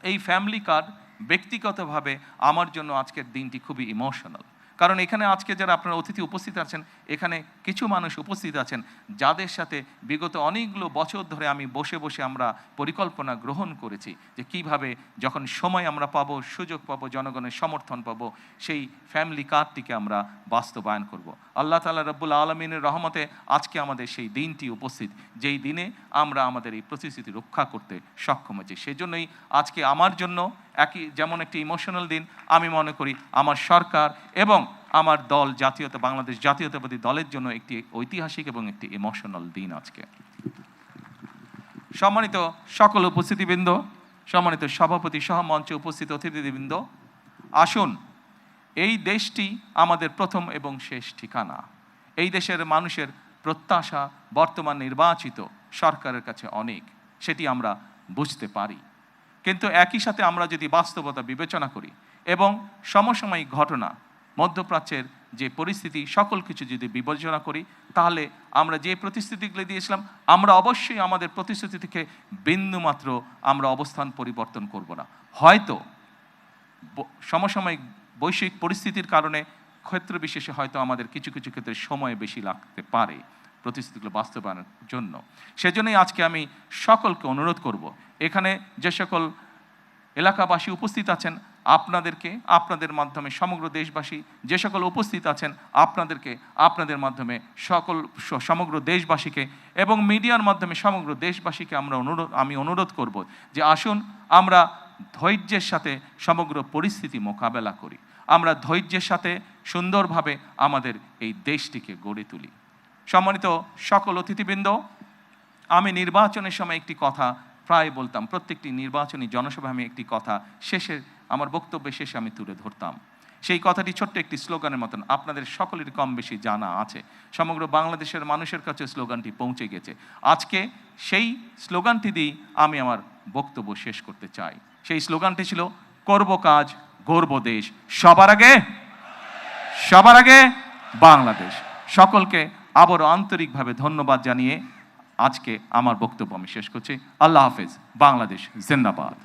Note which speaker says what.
Speaker 1: এই family card ব্যক্তিগতভাবে আমার জন্য আজকের দিনটি খুবই ইমোশনাল। কারণ এখানে আজকে যারা আপনারা অতিথি উপস্থিত আছেন, এখানে কিছু মানুষ উপস্থিত আছেন যাদের সাথে বিগত অনেকগুলো বছর ধরে আমি বসে বসে আমরা পরিকল্পনা গ্রহণ করেছি যে কিভাবে যখন সময় আমরা পাবো, সুযোগ পাবো, জনগণের সমর্থন পাবো, সেই ফ্যামিলি কার্ডটিকে আমরা বাস্তবায়ন করব। আল্লাহ তাআলা রব্বুল আলামিনের রহমতে আজকে আমাদের সেই দিনটি উপস্থিত, যেই দিনে আমরা আমাদের এই প্রতিশ্রুতি রক্ষা করতে সক্ষম হয়েছি। সেজন্যই আজকে আমার জন্য যেমন একটি ইমোশনাল দিন, আমি মনে করি আমার সরকার এবং আমার দল বাংলাদেশ জাতীয়তাবাদী দলের জন্য একটি ঐতিহাসিক এবং একটি ইমোশনাল দিন আজকে। সম্মানিত সকল উপস্থিতিবৃন্দ, সম্মানিত সভাপতি সহ মঞ্চে উপস্থিত অতিথিবৃন্দ, আসুন, এই দেশটি আমাদের প্রথম এবং শেষ ঠিকানা। এই দেশের মানুষের প্রত্যাশা বর্তমান নির্বাচিত সরকারের কাছে অনেক, সেটি আমরা বুঝতে পারি। কিন্তু একই সাথে আমরা যদি বাস্তবতা বিবেচনা করি এবং সমসাময়িক ঘটনা, মধ্যপ্রাচ্যের যে পরিস্থিতি, সকল কিছু যদি বিবেচনা করি, তাহলে আমরা যে প্রতিশ্রুতিগুলো দিয়েছিলাম, আমরা অবশ্যই আমাদের প্রতিশ্রুতি থেকে বিন্দুমাত্র আমরা অবস্থান পরিবর্তন করব না। হয়তো সমসাময়িক বৈশ্বিক পরিস্থিতির কারণে ক্ষেত্র বিশেষে হয়তো আমাদের কিছু কিছু ক্ষেত্রে সময় বেশি লাগতে পারে প্রতিশ্রুতিগুলো বাস্তবায়নের জন্য। সেজন্যই আজকে আমি সকলকে অনুরোধ করব, এখানে যে সকল এলাকাবাসী উপস্থিত আছেন, আপনাদের মাধ্যমে সমগ্র দেশবাসী যে সকল উপস্থিত আছেন, আপনাদের মাধ্যমে সমগ্র দেশবাসীকে এবং মিডিয়ার মাধ্যমে সমগ্র দেশবাসীকে আমি অনুরোধ করব যে আসুন আমরা ধৈর্যের সাথে সমগ্র পরিস্থিতি মোকাবেলা করি, আমরা ধৈর্যের সাথে সুন্দরভাবে আমাদের এই দেশটিকে গড়ে তুলি। সম্মানিত সকল অতিথিবৃন্দ, আমি নির্বাচনের সময় একটি কথা প্রায় বলতাম, প্রত্যেকটি নির্বাচনী জনসভায় আমি একটি কথা আমার বক্তব্যের শেষে আমি তুলে ধরতাম। সেই কথাটি ছোট্ট একটি স্লোগানের মতন, আপনাদের সকলেরই কম বেশি জানা আছে, সমগ্র বাংলাদেশের মানুষের কাছে স্লোগানটি পৌঁছে গেছে। আজকে সেই স্লোগানটি দিয়ে আমি আমার বক্তব্য শেষ করতে চাই। সেই স্লোগানটি ছিল, করব কাজ, গড়ব দেশ, সবার আগে বাংলাদেশ। সকলকে আবারও আন্তরিকভাবে ধন্যবাদ জানিয়ে আজকে আমার বক্তব্য আমি শেষ করছি। আল্লাহ হাফেজ। বাংলাদেশ জিন্দাবাদ।